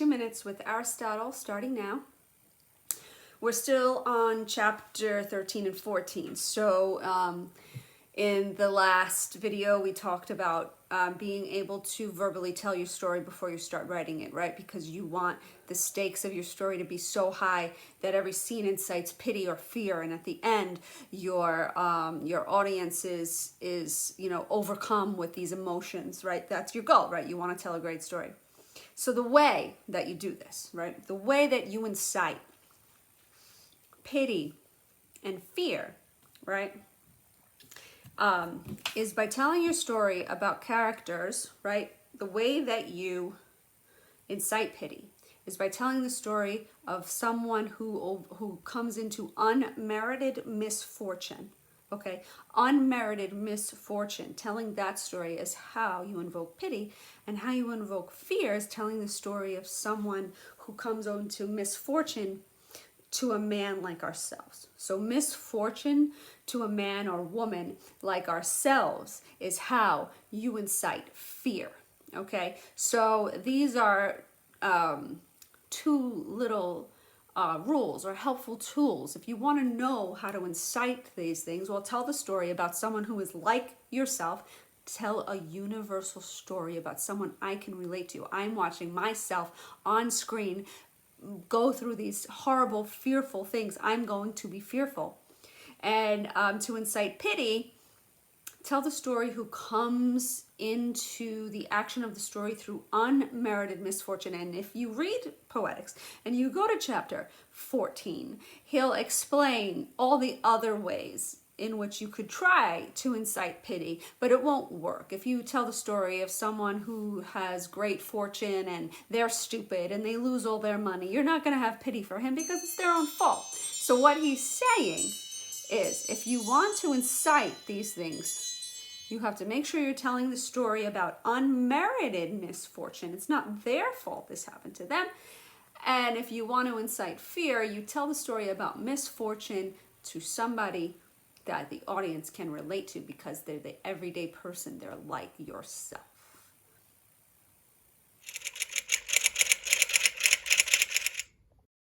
2 minutes with Aristotle, starting now. We're still on chapter 13 and 14. So in the last video, we talked about being able to verbally tell your story before you start writing it, right? Because you want the stakes of your story to be so high that every scene incites pity or fear, and at the end, your audience is overcome with these emotions, right? That's your goal, right? You want to tell a great story. So the way that you do this, right? The way that you incite pity and fear, right? Is by telling your story about characters, right? The way that you incite pity is by telling the story of someone who comes into unmerited misfortune. Okay, unmerited misfortune. Telling that story is how you invoke pity, and how you invoke fear is telling the story of someone who comes into misfortune to a man like ourselves. So misfortune to a man or woman like ourselves is how you incite fear. Okay, so these are two little rules or helpful tools. If you want to know how to incite these things, well, tell the story about someone who is like yourself. Tell a universal story about someone I can relate to. I'm watching myself on screen go through these horrible, fearful things. I'm going to be fearful. And to incite pity, tell the story who comes into the action of the story through unmerited misfortune. And if you read Poetics and you go to chapter 14, he'll explain all the other ways in which you could try to incite pity, but it won't work. If you tell the story of someone who has great fortune and they're stupid and they lose all their money, you're not going to have pity for him because it's their own fault. So what he's saying is, if you want to incite these things, you have to make sure you're telling the story about unmerited misfortune. It's not their fault this happened to them. And if you want to incite fear, you tell the story about misfortune to somebody that the audience can relate to because they're the everyday person. They're like yourself.